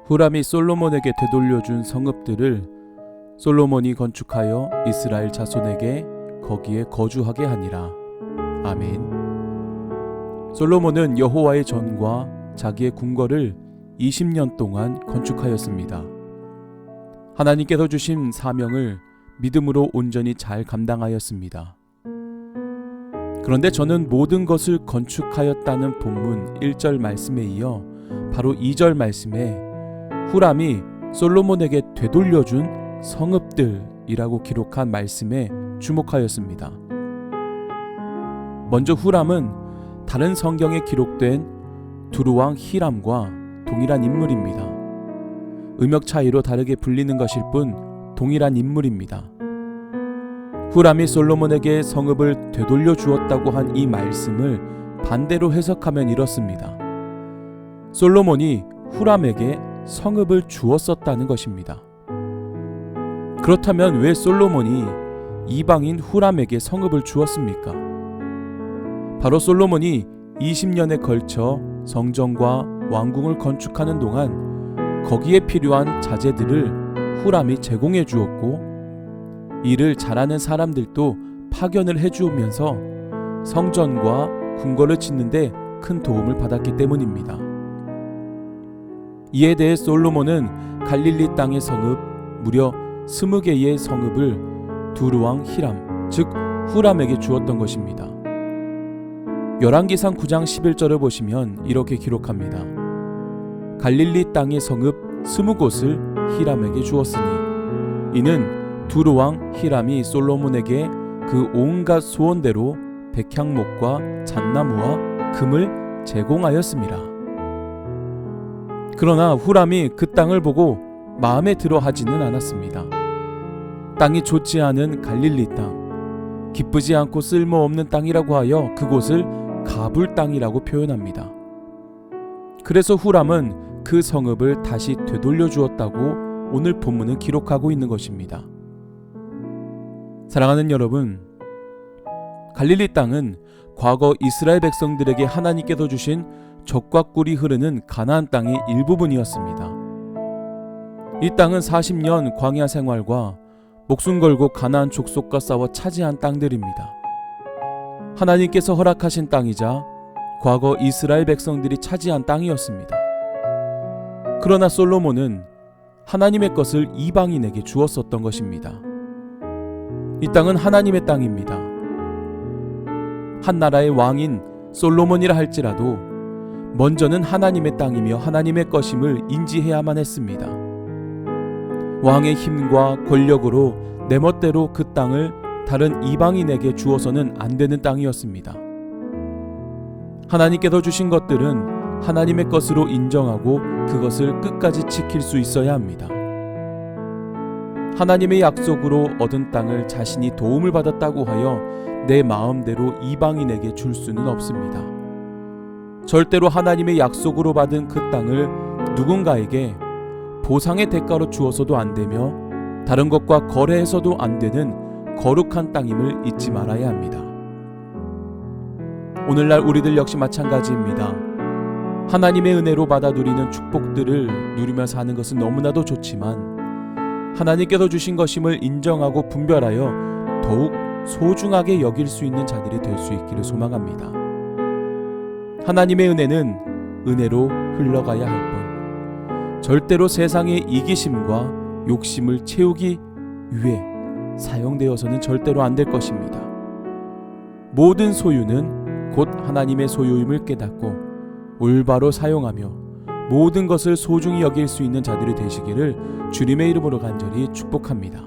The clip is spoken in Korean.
후람이 솔로몬에게 되돌려준 성읍들을 솔로몬이 건축하여 이스라엘 자손에게 거기에 거주하게 하니라. 아멘. 솔로몬은 여호와의 전과 자기의 궁궐을 20년 동안 건축하였습니다. 하나님께서 주신 사명을 믿음으로 온전히 잘 감당하였습니다. 그런데 저는 모든 것을 건축하였다는 본문 1절 말씀에 이어 바로 2절 말씀에 후람이 솔로몬에게 되돌려준 성읍들이라고 기록한 말씀에 주목하였습니다. 먼저 후람은 다른 성경에 기록된 두루왕 히람과 동일한 인물입니다. 음역 차이로 다르게 불리는 것일 뿐 동일한 인물입니다. 후람이 솔로몬에게 성읍을 되돌려 주었다고 한 이 말씀을 반대로 해석하면 이렇습니다. 솔로몬이 후람에게 성읍을 주었었다는 것입니다. 그렇다면 왜 솔로몬이 이방인 후람에게 성읍을 주었습니까? 바로 솔로몬이 20년에 걸쳐 성전과 왕궁을 건축하는 동안 거기에 필요한 자재들을 후람이 제공해 주었고, 일을 잘하는 사람들도 파견을 해주면서 성전과 궁궐을 짓는데 큰 도움을 받았기 때문입니다. 이에 대해 솔로몬은 갈릴리 땅의 성읍 무려 20개의 성읍을 두루왕 히람, 즉 후람에게 주었던 것입니다. 열왕기상 9장 11절을 보시면 이렇게 기록합니다. 갈릴리 땅의 성읍 20곳을 히람에게 주었으니 이는 두루왕 히람이 솔로몬에게 그 온갖 소원대로 백향목과 잣나무와 금을 제공하였습니다. 그러나 후람이 그 땅을 보고 마음에 들어 하지는 않았습니다. 땅이 좋지 않은 갈릴리 땅, 기쁘지 않고 쓸모없는 땅이라고 하여 그곳을 가불 땅이라고 표현합니다. 그래서 후람은 그 성읍을 다시 되돌려 주었다고 오늘 본문은 기록하고 있는 것입니다. 사랑하는 여러분, 갈릴리 땅은 과거 이스라엘 백성들에게 하나님께서 주신 젖과 꿀이 흐르는 가나안 땅의 일부분이었습니다. 이 땅은 40년 광야 생활과 목숨 걸고 가나안 족속과 싸워 차지한 땅들입니다. 하나님께서 허락하신 땅이자 과거 이스라엘 백성들이 차지한 땅이었습니다. 그러나 솔로몬은 하나님의 것을 이방인에게 주었었던 것입니다. 이 땅은 하나님의 땅입니다. 한 나라의 왕인 솔로몬이라 할지라도 먼저는 하나님의 땅이며 하나님의 것임을 인지해야만 했습니다. 왕의 힘과 권력으로 내 멋대로 그 땅을 다른 이방인에게 주어서는 안 되는 땅이었습니다. 하나님께서 주신 것들은 하나님의 것으로 인정하고 그것을 끝까지 지킬 수 있어야 합니다. 하나님의 약속으로 얻은 땅을 자신이 도움을 받았다고 하여 내 마음대로 이방인에게 줄 수는 없습니다. 절대로 하나님의 약속으로 받은 그 땅을 누군가에게 보상의 대가로 주어서도 안 되며 다른 것과 거래해서도 안 되는 거룩한 땅임을 잊지 말아야 합니다. 오늘날 우리들 역시 마찬가지입니다. 하나님의 은혜로 받아 누리는 축복들을 누리며 사는 것은 너무나도 좋지만 하나님께서 주신 것임을 인정하고 분별하여 더욱 소중하게 여길 수 있는 자들이 될 수 있기를 소망합니다. 하나님의 은혜는 은혜로 흘러가야 할 뿐 절대로 세상의 이기심과 욕심을 채우기 위해 사용되어서는 절대로 안 될 것입니다. 모든 소유는 곧 하나님의 소유임을 깨닫고 올바로 사용하며 모든 것을 소중히 여길 수 있는 자들이 되시기를 주님의 이름으로 간절히 축복합니다.